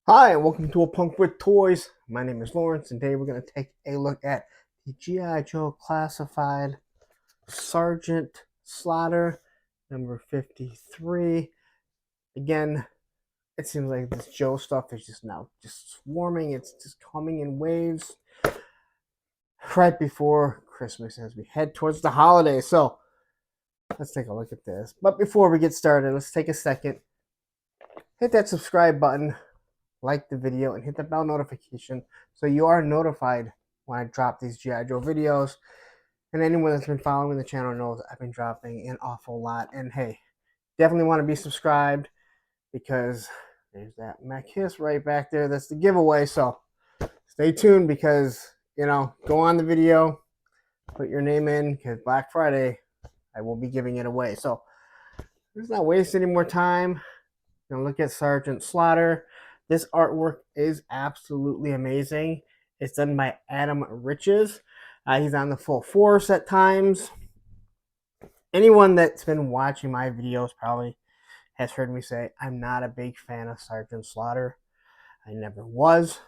Hi, and welcome to A Punk with Toys. My name is Lawrence, and today we're going to take a look at the GI Joe Classified Sgt Slaughter number 53. Again, it seems like this Joe stuff is just swarming. It's just coming in waves right before Christmas as we head towards the holidays. So let's take a look at this. But before we get started, let's take a second, hit that subscribe button, like the video, and hit the bell notification so you are notified when I drop these GI Joe videos. And anyone that's been following the channel knows I've been dropping an awful lot. And hey, definitely want to be subscribed because there's that Mac Hiss right back there. That's the giveaway. So stay tuned because, go on the video, put your name in because Black Friday, I will be giving it away. So let's not waste any more time. Gonna look at Sgt Slaughter. This artwork is absolutely amazing. It's done by Adam Riches. He's on the full force at times. Anyone that's been watching my videos probably has heard me say I'm not a big fan of Sgt Slaughter. I never was.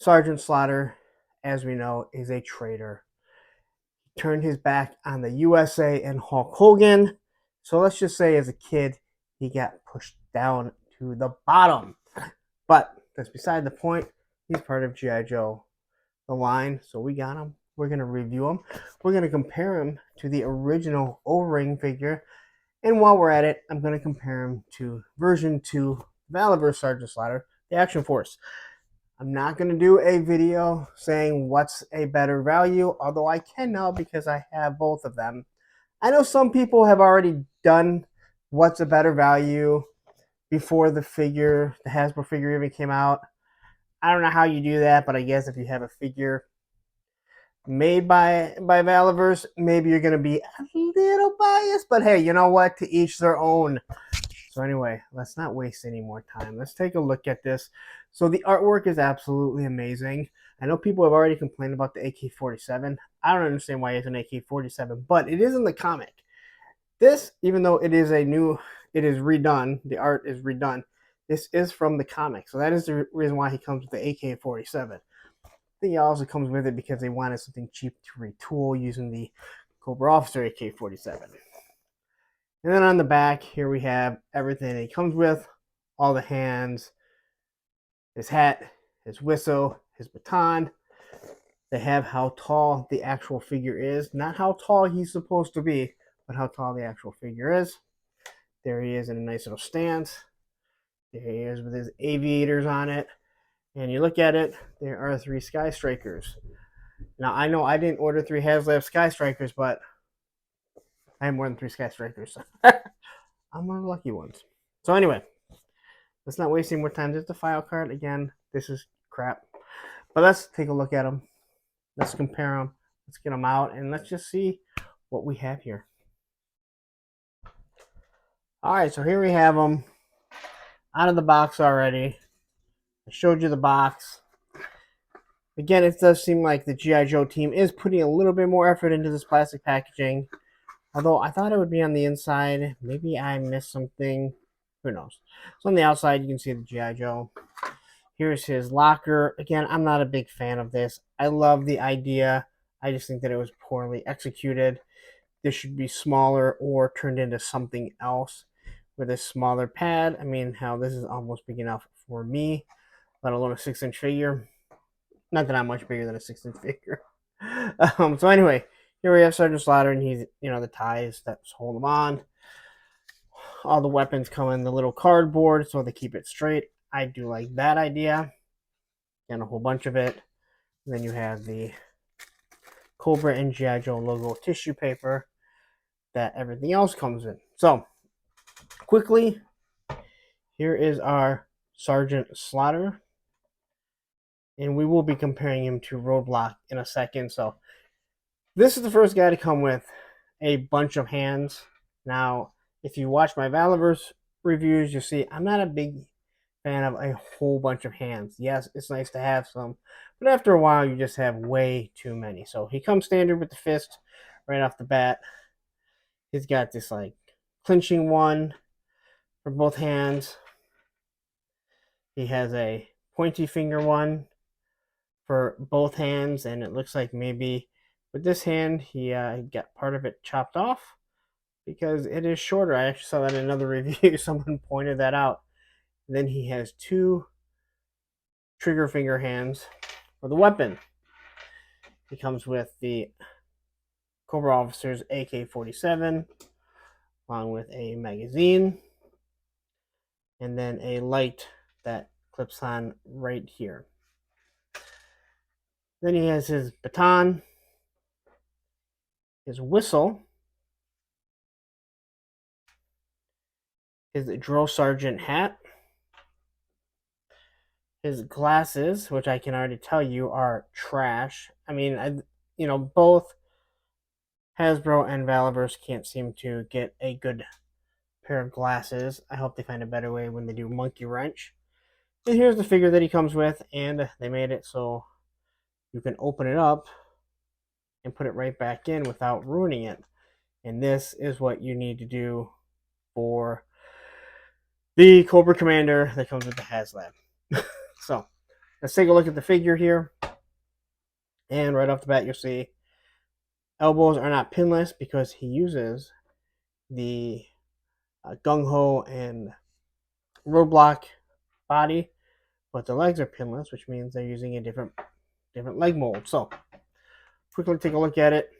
Sgt Slaughter, as we know, is a traitor. He turned his back on the USA and Hulk Hogan. So let's just say as a kid, he got pushed down to the bottom. But that's beside the point. He's part of GI Joe, the line. So we got him. We're going to review him. We're going to compare him to the original O-ring figure. And while we're at it, I'm going to compare him to version 2 Valaverse Sgt Slaughter, the Action Force. I'm not going to do a video saying what's a better value, although I can now because I have both of them. I know some people have already done what's a better value before the Hasbro figure even came out. I don't know how you do that, but I guess if you have a figure made by Valaverse, maybe you're going to be a little biased. But hey, you know what? To each their own. So anyway, let's not waste any more time. Let's take a look at this. So the artwork is absolutely amazing. I know people have already complained about the AK-47. I don't understand why it's an AK-47, but it is in the comic. This, even though it is redone, the art is redone, this is from the comic. So that is the reason why he comes with the AK-47. I think it also comes with it because they wanted something cheap to retool using the Cobra Officer AK-47. And then on the back, here we have everything he comes with. All the hands, his hat, his whistle, his baton. They have how tall the actual figure is. Not how tall he's supposed to be, but how tall the actual figure is. There he is in a nice little stance. There he is with his aviators on it. And you look at it, there are 3 Sky Strikers. Now, I know I didn't order 3 HasLab Sky Strikers, but I have more than 3 Sky Strikers. I'm one of the lucky ones. So anyway, let's not waste any more time. There's the file card. Again, this is crap. But let's take a look at them. Let's compare them. Let's get them out, and let's just see what we have here. All right, so here we have them out of the box already. I showed you the box. Again, it does seem like the GI Joe team is putting a little bit more effort into this plastic packaging. Although I thought it would be on the inside. Maybe I missed something. Who knows? So on the outside, you can see the GI Joe. Here's his locker. Again, I'm not a big fan of this. I love the idea. I just think that it was poorly executed. This should be smaller or turned into something else with a smaller pad. I mean, hell, this is almost big enough for me, let alone a 6-inch figure. Not that I'm much bigger than a 6-inch figure. So anyway, here we have Sgt Slaughter, and he's, the ties that hold him on. All the weapons come in the little cardboard so they keep it straight. I do like that idea. And a whole bunch of it. And then you have the Cobra and GI Joe logo tissue paper that everything else comes in. So, quickly, here is our Sgt Slaughter. And we will be comparing him to Roadblock in a second. So, this is the first guy to come with a bunch of hands. Now, if you watch my Valaverse reviews, you'll see I'm not a big fan of a whole bunch of hands. Yes, it's nice to have some, but after a while, you just have way too many. So he comes standard with the fist right off the bat. He's got this like clinching one for both hands. He has a pointy finger one for both hands, and it looks like maybe with this hand he got part of it chopped off because it is shorter. I actually saw that in another review. Someone pointed that out. And then he has two trigger finger hands for the weapon. He comes with the Cobra Officer's AK-47 along with a magazine and then a light that clips on right here. Then he has his baton, his whistle, his drill sergeant hat, his glasses, which I can already tell you are trash. I mean, both Hasbro and Valaverse can't seem to get a good pair of glasses. I hope they find a better way when they do Monkey Wrench. And here's the figure that he comes with, and they made it so you can open it up and put it right back in without ruining it. And this is what you need to do for the Cobra Commander that comes with the HasLab. So let's take a look at the figure here. And right off the bat, you'll see elbows are not pinless because he uses the Gung Ho and Roadblock body, but the legs are pinless, which means they're using a different leg mold. So quickly take a look at it.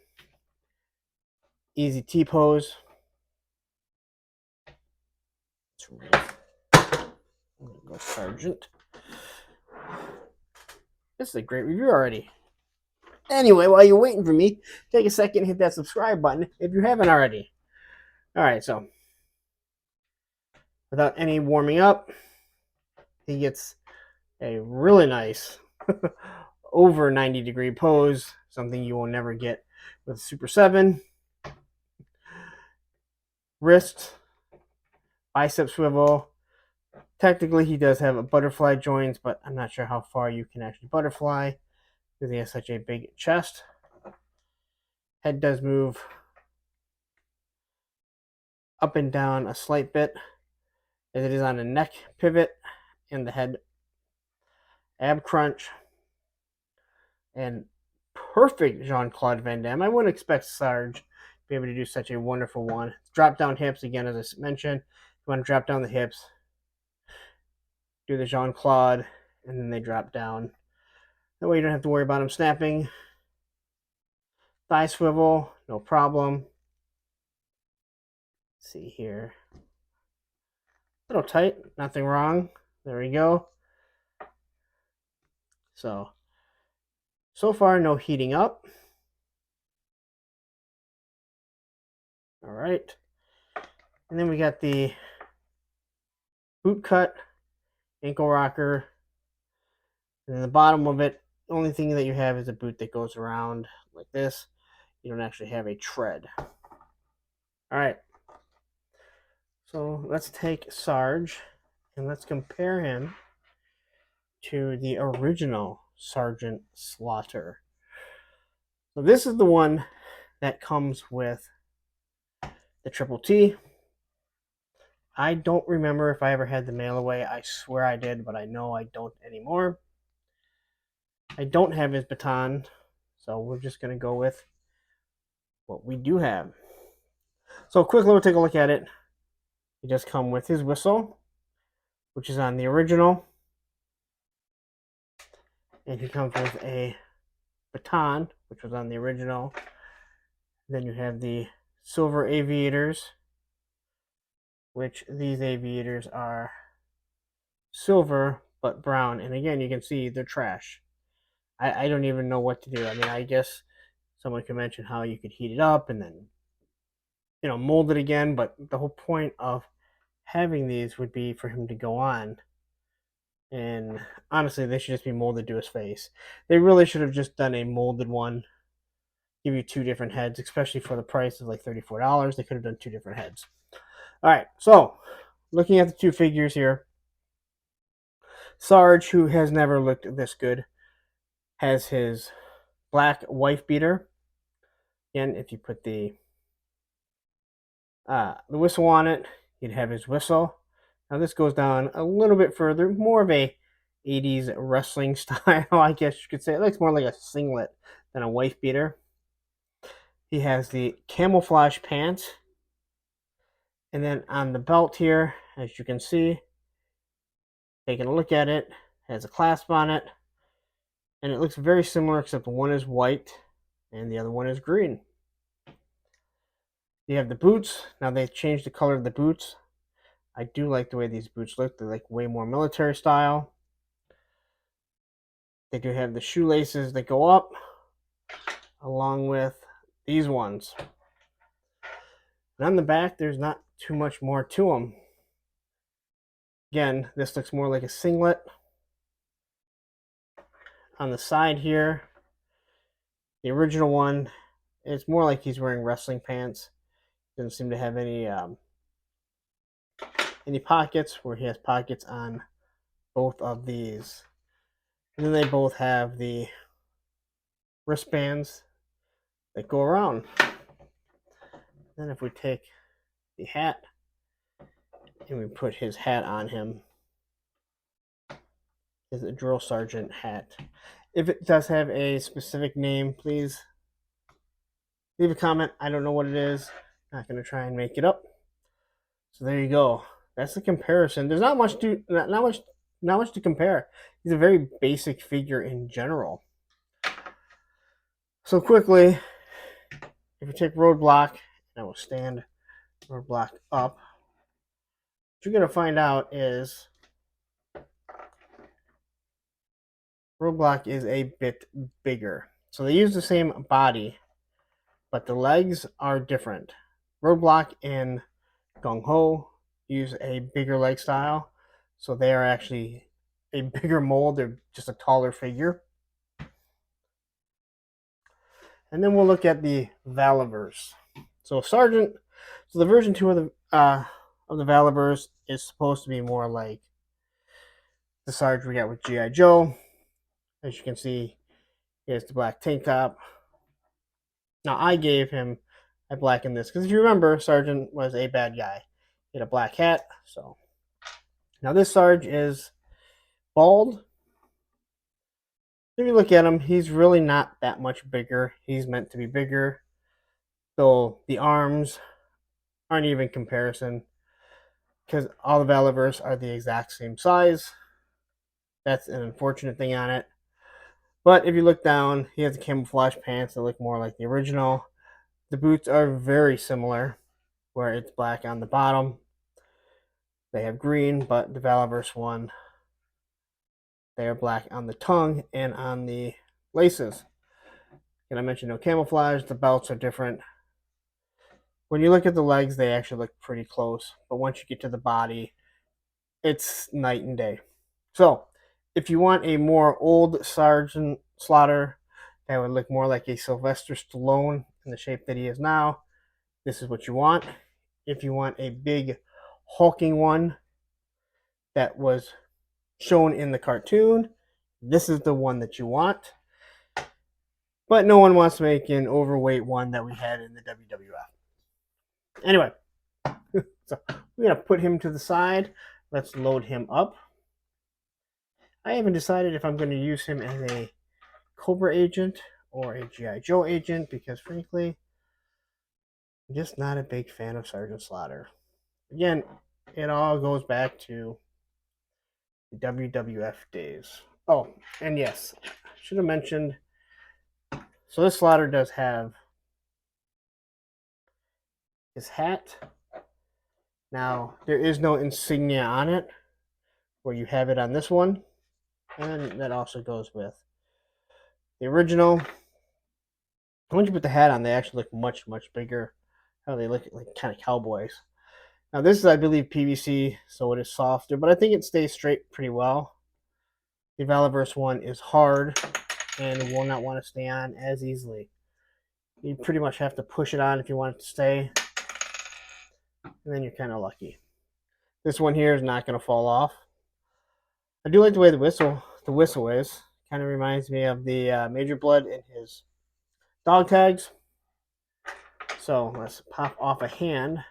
Easy T pose. Go Sergeant. This is a great review already. Anyway, while you're waiting for me, take a second and hit that subscribe button if you haven't already. Alright, so without any warming up, he gets a really nice over 90-degree pose, something you will never get with Super 7. Wrist, bicep swivel. Technically, he does have a butterfly joints, but I'm not sure how far you can actually butterfly because he has such a big chest. Head does move up and down a slight bit as it is on a neck pivot and the head ab crunch. And perfect Jean-Claude Van Damme. I wouldn't expect Sarge to be able to do such a wonderful one. Drop down hips, again, as I mentioned. You want to drop down the hips, do the Jean-Claude, and then they drop down. That way you don't have to worry about them snapping. Thigh swivel, no problem. Let's see here. A little tight, nothing wrong. There we go. So far, no heating up. All right. And then we got the boot cut, ankle rocker. And then the bottom of it, the only thing that you have is a boot that goes around like this. You don't actually have a tread. All right. So let's take Sarge and let's compare him to the original Sgt Slaughter. So this is the one that comes with the Triple T. I don't remember if I ever had the mail away. I swear I did, but I know I don't anymore. I don't have his baton, so we're just going to go with what we do have. So quickly, we'll take a look at it. He does come with his whistle, which is on the original. And he comes with a baton, which was on the original. Then you have the silver aviators, which these aviators are silver but brown. And again, you can see they're trash. I don't even know what to do. I mean, I guess someone could mention how you could heat it up and then, mold it again. But the whole point of having these would be for him to go on. And honestly, they should just be molded to his face. They really should have just done a molded one. Give you two different heads, especially for the price of like $34. They could have done two different heads. All right, so looking at the two figures here, Sarge, who has never looked this good, has his black wife beater. Again, if you put the whistle on it, you'd have his whistle. Now this goes down a little bit further, more of a 80s wrestling style, I guess you could say. It looks more like a singlet than a wife beater. He has the camouflage pants. And then on the belt here, as you can see, taking a look at it, has a clasp on it. And it looks very similar, except one is white and the other one is green. You have the boots. Now they've changed the color of the boots. I do like the way these boots look. They're like way more military style. They do have the shoelaces that go up, along with these ones. And on the back, there's not too much more to them. Again, this looks more like a singlet. On the side here, the original one, it's more like he's wearing wrestling pants. Doesn't seem to have any pockets, where he has pockets on both of these. And then they both have the wristbands that go around. Then if we take the hat and we put his hat on him, is a drill sergeant hat. If it does have a specific name, please leave a comment. I don't know what it is. Not going to try and make it up. So there you go. That's the comparison. There's not much to compare. He's a very basic figure in general. So quickly, if you take Roadblock, I will stand Roadblock up. What you're going to find out is Roadblock is a bit bigger. So they use the same body, but the legs are different. Roadblock and Gung Ho use a bigger leg style, so they are actually a bigger mold. They're just a taller figure. And then we'll look at the Valaverse. So Sergeant, so the version 2 of the Valaverse is supposed to be more like the Sarge we got with GI Joe. As you can see, he has the black tank top. Now I gave him a black in this because if you remember, Sergeant was a bad guy. He had a black hat. So now this Sarge is bald. If you look at him, he's really not that much bigger. He's meant to be bigger. So the arms aren't even comparison, because all the Valaverse are the exact same size. That's an unfortunate thing on it. But if you look down, he has the camouflage pants that look more like the original. The boots are very similar, where it's black on the bottom. They have green, but the Valaverse one, they are black on the tongue and on the laces. And I mentioned no camouflage. The belts are different. When you look at the legs, they actually look pretty close. But once you get to the body, it's night and day. So if you want a more old Sergeant Slaughter that would look more like a Sylvester Stallone in the shape that he is now, this is what you want. If you want a big hulking one that was shown in the cartoon, this is the one that you want. But no one wants to make an overweight one that we had in the WWF. Anyway, so we're going to put him to the side. Let's load him up. I haven't decided if I'm going to use him as a Cobra agent or a GI Joe agent, because frankly, I'm just not a big fan of Sergeant Slaughter. Again, it all goes back to the WWF days. Oh, and yes, I should have mentioned, so this Slaughter does have his hat. Now, there is no insignia on it, where you have it on this one. And that also goes with the original. Once you put the hat on, they actually look much, much bigger. How they look like kind of cowboys. Now, this is, I believe, PVC, so it is softer, but I think it stays straight pretty well. The Valaverse one is hard and will not want to stay on as easily. You pretty much have to push it on if you want it to stay, and then you're kind of lucky. This one here is not going to fall off. I do like the way the whistle is. Kind of reminds me of the Major Blood in his dog tags. So let's pop off a hand.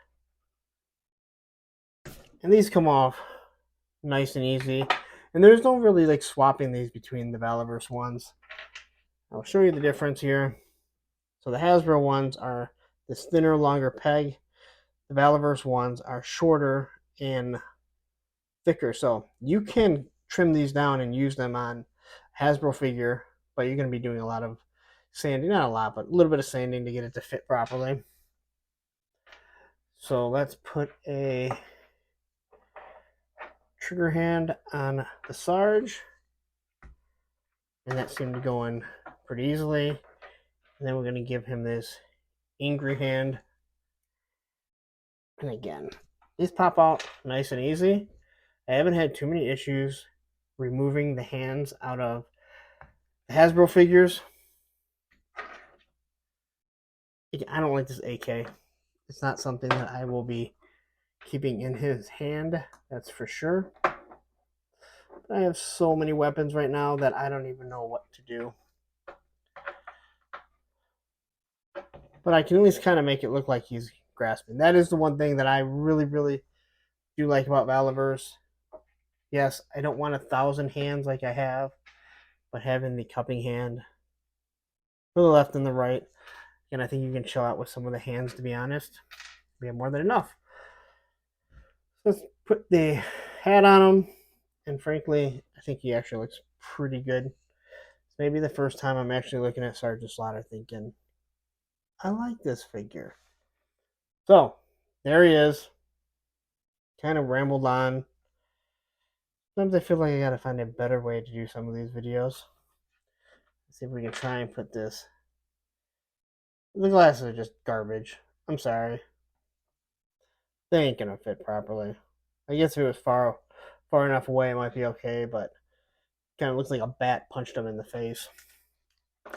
And these come off nice and easy. And there's no really like swapping these between the Valaverse ones. I'll show you the difference here. So the Hasbro ones are this thinner, longer peg. The Valaverse ones are shorter and thicker. So you can trim these down and use them on Hasbro figure, but you're going to be doing a lot of sanding. Not a lot, but a little bit of sanding to get it to fit properly. So let's put a trigger hand on the Sarge. And that seemed to go in pretty easily. And then we're going to give him this angry hand. And again, these pop out nice and easy. I haven't had too many issues removing the hands out of the Hasbro figures. I don't like this AK. It's not something that I will be keeping in his hand, that's for sure. I have so many weapons right now that I don't even know what to do. But I can at least kind of make it look like he's grasping. That is the one thing that I really, really do like about Valaverse. Yes, I don't want 1,000 hands like I have, but having the cupping hand for the left and the right, and I think you can chill out with some of the hands, to be honest. We have more than enough. So let's put the hat on him, and frankly, I think he actually looks pretty good. It's maybe the first time I'm actually looking at Sgt Slaughter thinking, I like this figure. So, there he is. Kind of rambled on. Sometimes I feel like I gotta find a better way to do some of these videos. Let's see if we can try and put this. The glasses are just garbage. I'm sorry. They ain't gonna fit properly. I guess if it was far enough away, it might be okay, but kind of looks like a bat punched him in the face.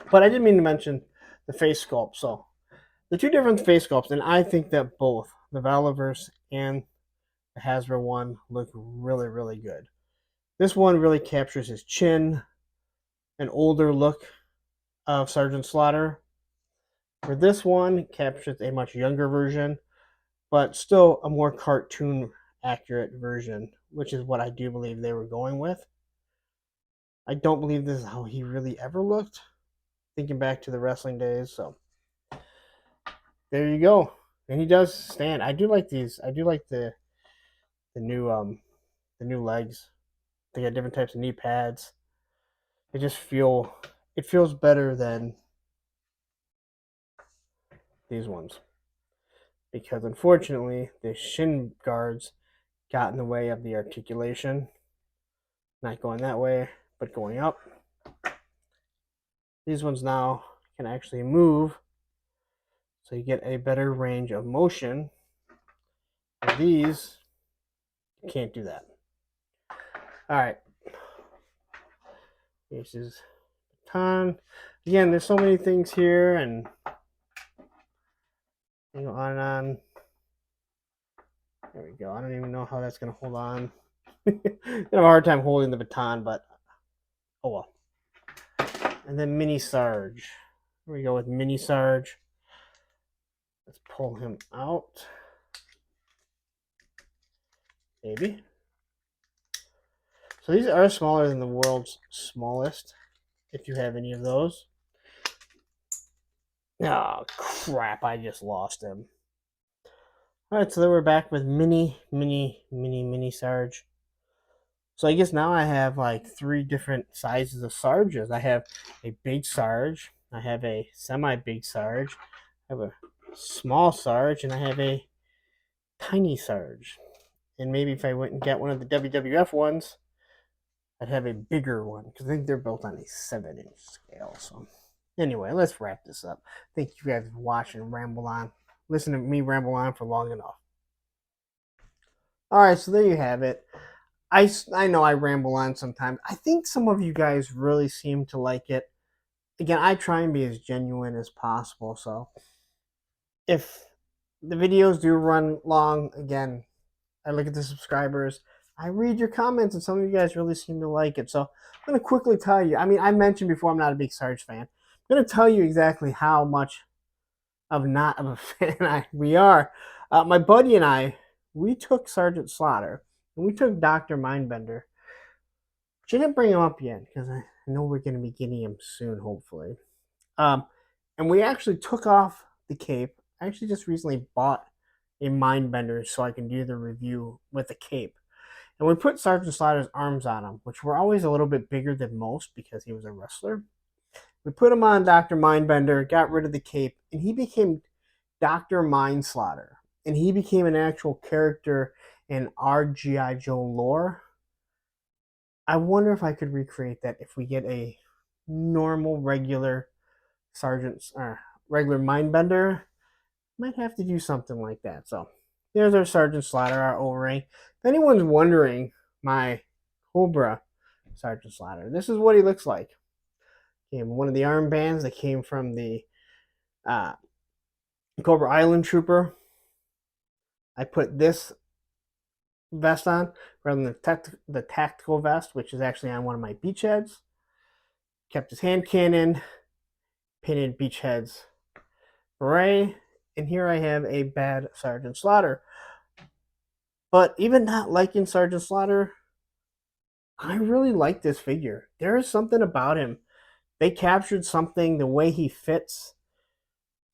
But I didn't mean to mention the face sculpt. So the two different face sculpts, and I think that both the Valaverse and the Hasbro one look really, really good. This one really captures his chin, an older look of Sgt Slaughter. Where this one captures a much younger version, but still a more cartoon accurate version, which is what I do believe they were going with. I don't believe this is how he really ever looked, thinking back to the wrestling days. So there you go. And he does stand. I do like these. I do like the new legs. They got different types of knee pads. It feels better than these ones, because unfortunately the shin guards got in the way of the articulation. Not going that way, but going up. These ones now can actually move, so you get a better range of motion. And these, you can't do that. All right. This is baton. Again, there's so many things here, and you go on and on. There we go. I don't even know how that's going to hold on. I have a hard time holding the baton, but oh well. And then Mini Sarge. Here we go with Mini Sarge. Let's pull him out. Maybe. So these are smaller than the world's smallest, if you have any of those. Oh, crap. I just lost him. Alright, so then we're back with Mini Sarge. So I guess now I have like 3 different sizes of Sarges. I have a big Sarge, I have a semi-big Sarge, I have a small Sarge, and I have a tiny Sarge. And maybe if I went and get one of the WWF ones, I'd have a bigger one, because I think they're built on a 7-inch scale. So anyway, let's wrap this up. Thank you guys for watching and ramble on. Listen to me ramble on for long enough. Alright, so there you have it. I know I ramble on sometimes. I think some of you guys really seem to like it. Again, I try and be as genuine as possible. So if the videos do run long, again, I look at the subscribers. I read your comments, and some of you guys really seem to like it. So I'm going to quickly tell you. I mean, I mentioned before I'm not a big Sarge fan. I'm going to tell you exactly how much of not of a fan we are. My buddy and I, we took Sgt Slaughter And we took Dr. Mindbender, which I didn't bring him up yet because I know we're going to be getting him soon, hopefully. And we actually took off the cape. I actually just recently bought a Mindbender so I can do the review with the cape. And we put Sergeant Slaughter's arms on him, which were always a little bit bigger than most because he was a wrestler. We put him on Dr. Mindbender, got rid of the cape, and he became Dr. Mind Slaughter. And he became an actual character in our GI Joe lore. I wonder if I could recreate that if we get a normal, regular regular Mindbender. Might have to do something like that. So there's our Sergeant Slaughter, our O-ring. If anyone's wondering, my Cobra Sergeant Slaughter, this is what he looks like. One of the armbands that came from the Cobra Island Trooper. I put this vest on rather than the tactical vest, which is actually on one of my beachheads. Kept his hand cannon, painted beachheads beret, and here I have a bad Sergeant Slaughter. But even not liking Sergeant Slaughter, I really like this figure. There is something about him. They captured something, the way he fits.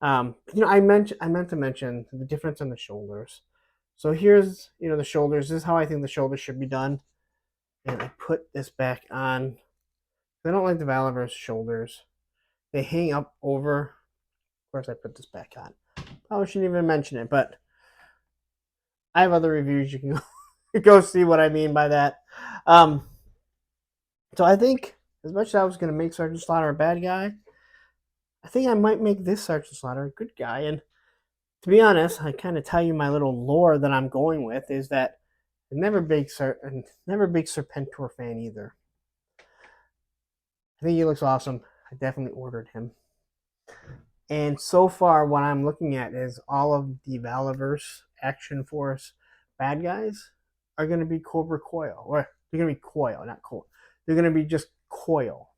I meant to mention the difference in the shoulders. So here's, the shoulders. This is how I think the shoulders should be done. And I put this back on. I don't like the Valaverse shoulders. They hang up over. Of course, I put this back on. Probably shouldn't even mention it, but I have other reviews. You can go see what I mean by that. So I think, as much as I was going to make Sergeant Slaughter a bad guy, I think I might make this Sergeant Slaughter a good guy. And to be honest, I kind of tell you my little lore that I'm going with is that I'm never a big Serpentor fan either. I think he looks awesome. I definitely ordered him. And so far, what I'm looking at is all of the Valaverse Action Force bad guys are going to be Cobra Coil. Or they're going to be Coil, not Coil. They're going to be just Coil.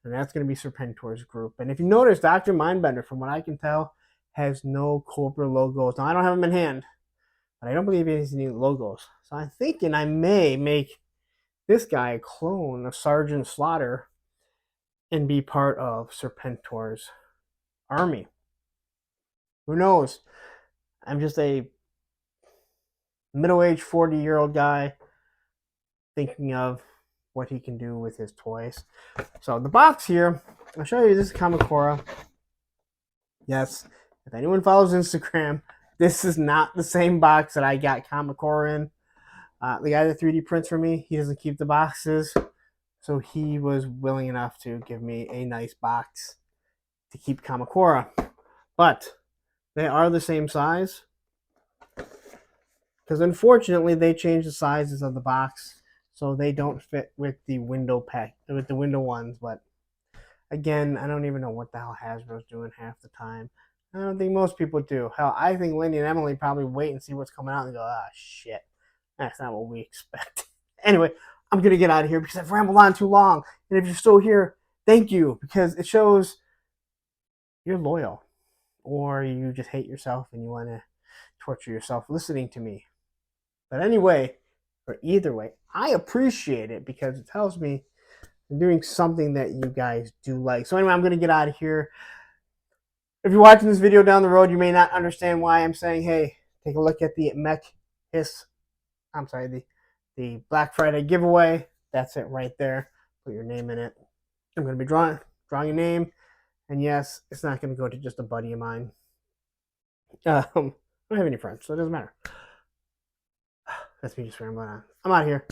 And that's going to be Serpentor's group. And if you notice, Dr. Mindbender, from what I can tell, has no Cobra logos. Now, I don't have them in hand, but I don't believe he has any logos. So I'm thinking I may make this guy a clone of Sergeant Slaughter and be part of Serpentor's army. Who knows? I'm just a middle-aged 40-year-old guy thinking of what he can do with his toys. So the box here, I'll show you. This is Kamakura. Yes, if anyone follows Instagram, this is not the same box that I got Kamakura in. The guy that 3D prints for me, he doesn't keep the boxes, so he was willing enough to give me a nice box to keep Kamakura. But they are the same size, because unfortunately they changed the sizes of the box so they don't fit with the window ones. But again, I don't even know what the hell Hasbro's doing half the time. I don't think most people do. Hell, I think Lindy and Emily probably wait and see what's coming out and go, shit, that's not what we expect. Anyway, I'm going to get out of here because I've rambled on too long. And if you're still here, thank you, because it shows you're loyal, or you just hate yourself and you want to torture yourself listening to me. But anyway, or either way, I appreciate it because it tells me I'm doing something that you guys do like. So anyway, I'm going to get out of here. If you're watching this video down the road, you may not understand why I'm saying, hey, take a look at the the Black Friday giveaway. That's it right there. Put your name in it. I'm going to be drawing a name. And yes, it's not going to go to just a buddy of mine. I don't have any friends, so it doesn't matter. That's me just rambling on. I'm out of here.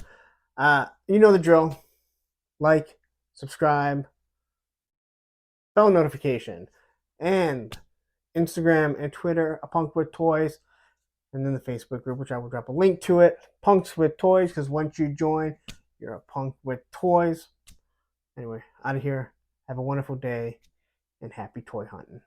You know the drill. Like, subscribe, bell notification, and Instagram and Twitter, A Punk with Toys, and then the Facebook group, which I will drop a link to it. Punks with Toys, because once you join, you're a punk with toys. Anyway, out of here. Have a wonderful day, and happy toy hunting.